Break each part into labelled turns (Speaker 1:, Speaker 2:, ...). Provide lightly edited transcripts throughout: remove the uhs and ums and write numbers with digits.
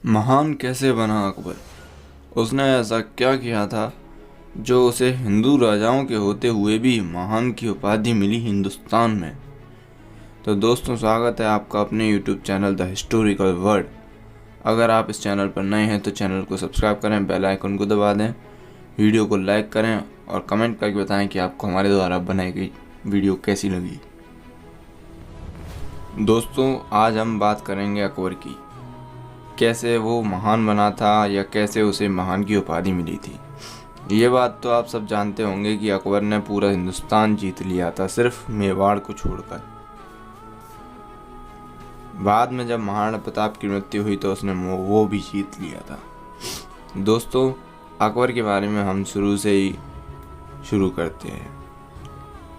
Speaker 1: महान कैसे बना अकबर? उसने ऐसा क्या किया था जो उसे हिंदू राजाओं के होते हुए भी महान की उपाधि मिली हिंदुस्तान में? तो दोस्तों, स्वागत है आपका अपने YouTube channel the historical world. अगर आप इस चैनल पर नए हैं तो चैनल को सब्सक्राइब करें, बेल आइकन को दबा दें, वीडियो को लाइक करें और कमेंट करके बताएं कि आपको हमारे द्वारा बनाई गई वीडियो कैसी लगी। दोस्तों, आज हम बात करेंगे अकबर की। कैसे वो महान बना था या कैसे उसे महान की उपाधि मिली थी। ये बात तो आप सब जानते होंगे कि अकबर ने पूरा हिंदुस्तान जीत लिया था, सिर्फ मेवाड़ को छोड़कर। बाद में जब महाराणा प्रताप की मृत्यु हुई तो उसने वो भी जीत लिया था। दोस्तों, अकबर के बारे में हम शुरू से ही शुरू करते हैं।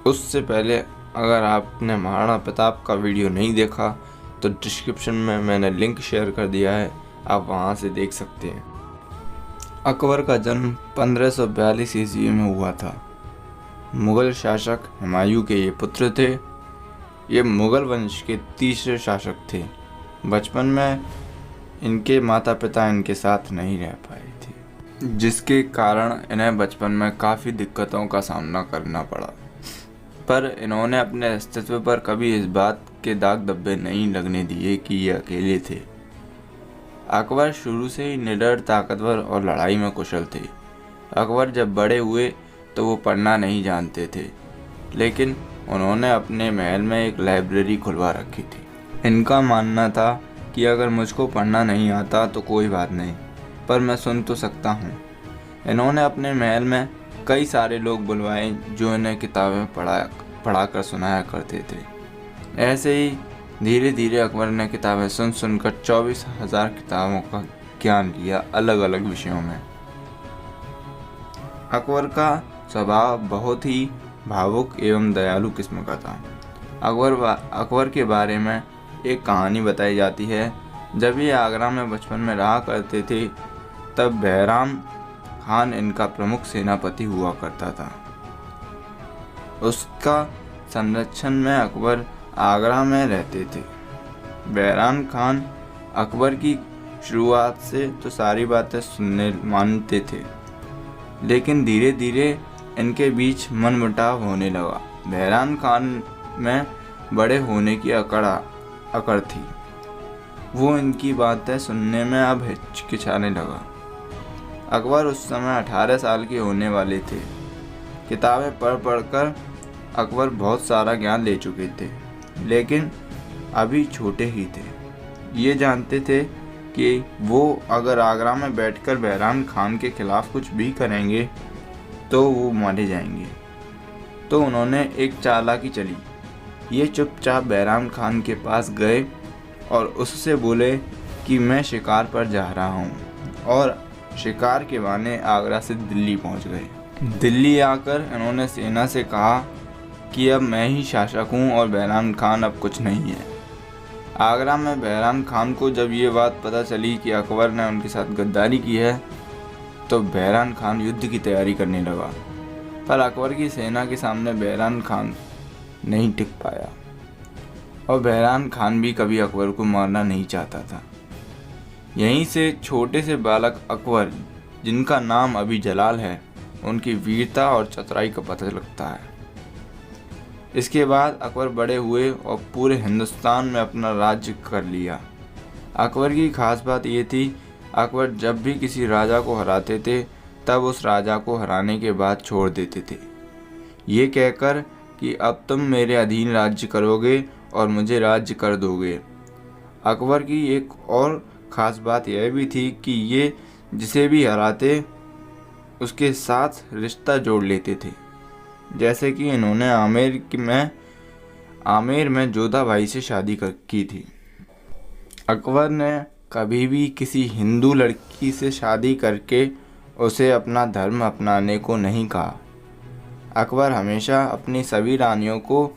Speaker 1: उससे पहले अगर आपने महाराणा प्रताप का वीडियो नहीं देखा तो डिस्क्रिप्शन में मैंने लिंक शेयर कर दिया है, आप वहां से देख सकते हैं। अकबर का जन्म 1542 ईस्वी में हुआ था। मुगल शासक हुमायूं के ये पुत्र थे। ये मुगल वंश के तीसरे शासक थे। बचपन में इनके माता पिता इनके साथ नहीं रह पाए थे, जिसके कारण इन्हें बचपन में काफ़ी दिक्कतों का सामना करना पड़ा। पर इन्होंने अपने अस्तित्व पर कभी इस बात के दाग धब्बे नहीं लगने दिए कि ये अकेले थे। अकबर शुरू से ही निडर, ताकतवर और लड़ाई में कुशल थे। अकबर जब बड़े हुए तो वो पढ़ना नहीं जानते थे, लेकिन उन्होंने अपने महल में एक लाइब्रेरी खुलवा रखी थी। इनका मानना था कि अगर मुझको पढ़ना नहीं आता तो कोई बात नहीं, पर मैं सुन तो सकता हूँ। इन्होंने अपने महल में कई सारे लोग बुलवाए जो इन्हें किताबें पढ़ा कर सुनाया करते थे। ऐसे ही धीरे धीरे अकबर ने किताबें सुनकर 24,000 किताबों का ज्ञान लिया अलग अलग विषयों में। अकबर का स्वभाव बहुत ही भावुक एवं दयालु किस्म का था। अकबर के बारे में एक कहानी बताई जाती है। जब ये आगरा में बचपन में रहा करते थे तब बहराम खान इनका प्रमुख सेनापति हुआ करता था। उसका संरक्षण में अकबर आगरा में रहते थे। बहराम खान अकबर की शुरुआत से तो सारी बातें सुनने मानते थे, लेकिन धीरे धीरे इनके बीच मनमुटाव होने लगा। बहराम खान में बड़े होने की अकड़ थी। वो इनकी बातें सुनने में अब हिचकिचाने लगा। अकबर उस समय 18 साल के होने वाले थे। किताबें पढ़ कर अकबर बहुत सारा ज्ञान ले चुके थे, लेकिन अभी छोटे ही थे। ये जानते थे कि वो अगर आगरा में बैठकर बहराम खान के खिलाफ कुछ भी करेंगे तो वो मारे जाएंगे। तो उन्होंने एक चालाकी चली। ये चुपचाप बहराम खान के पास गए और उससे बोले कि मैं शिकार पर जा रहा हूँ, और शिकार के बहाने आगरा से दिल्ली पहुँच गए। दिल्ली आकर इन्होंने सेना से कहा कि अब मैं ही शासक हूँ और बहराम खान अब कुछ नहीं है। आगरा में बहराम खान को जब ये बात पता चली कि अकबर ने उनके साथ गद्दारी की है तो बहराम खान युद्ध की तैयारी करने लगा। पर अकबर की सेना के सामने बहराम खान नहीं टिक पाया, और बहराम खान भी कभी अकबर को मारना नहीं चाहता था। यहीं से छोटे से बालक अकबर, जिनका नाम अभी जलाल है, उनकी वीरता और चतुराई का पता लगता है। इसके बाद अकबर बड़े हुए और पूरे हिंदुस्तान में अपना राज्य कर लिया। अकबर की खास बात ये थी, अकबर जब भी किसी राजा को हराते थे तब उस राजा को हराने के बाद छोड़ देते थे, ये कहकर कि अब तुम मेरे अधीन राज्य करोगे और मुझे राज्य कर दोगे। अकबर की एक और ख़ास बात यह भी थी कि ये जिसे भी हराते उसके साथ रिश्ता जोड़ लेते थे। जैसे कि इन्होंने आमेर में जोधा भाई से शादी की थी। अकबर ने कभी भी किसी हिंदू लड़की से शादी करके उसे अपना धर्म अपनाने को नहीं कहा। अकबर हमेशा अपनी सभी रानियों को,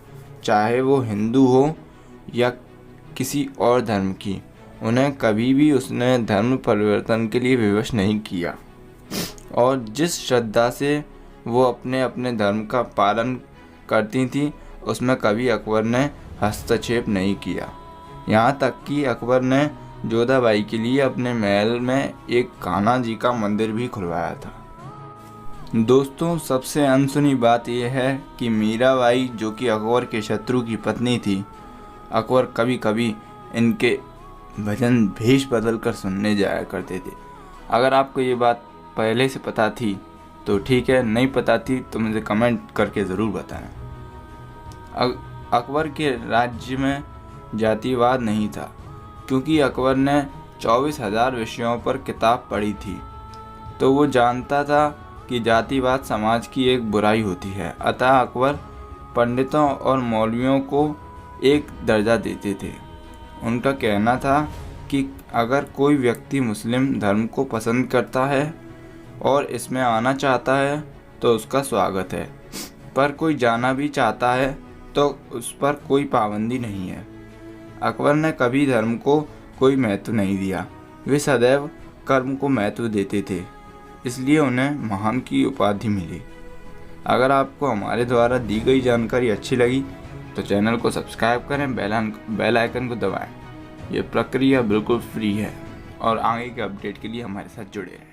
Speaker 1: चाहे वो हिंदू हो या किसी और धर्म की, उन्हें कभी भी उसने धर्म परिवर्तन के लिए विवश नहीं किया, और जिस श्रद्धा से वो अपने धर्म का पालन करती थी उसमें कभी अकबर ने हस्तक्षेप नहीं किया। यहाँ तक कि अकबर ने जोधाबाई के लिए अपने महल में एक कान्हा जी का मंदिर भी खुलवाया था। दोस्तों, सबसे अनसुनी बात यह है कि मीराबाई, जो कि अकबर के शत्रु की पत्नी थी, अकबर कभी कभी इनके भजन भेष बदल कर सुनने जाया करते थे। अगर आपको ये बात पहले से पता थी तो ठीक है, नहीं पता थी तो मुझे कमेंट करके ज़रूर बताएं। अकबर के राज्य में जातिवाद नहीं था, क्योंकि अकबर ने 24,000 विषयों पर किताब पढ़ी थी, तो वो जानता था कि जातिवाद समाज की एक बुराई होती है। अतः अकबर पंडितों और मौलवियों को एक दर्जा देते थे। उनका कहना था कि अगर कोई व्यक्ति मुस्लिम धर्म को पसंद करता है और इसमें आना चाहता है तो उसका स्वागत है, पर कोई जाना भी चाहता है तो उस पर कोई पाबंदी नहीं है। अकबर ने कभी धर्म को कोई महत्व नहीं दिया, वे सदैव कर्म को महत्व देते थे, इसलिए उन्हें महान की उपाधि मिली। अगर आपको हमारे द्वारा दी गई जानकारी अच्छी लगी तो चैनल को सब्सक्राइब करें, बेल आइकन को दबाएं। यह प्रक्रिया बिल्कुल फ्री है और आगे के अपडेट के लिए हमारे साथ जुड़े रहें।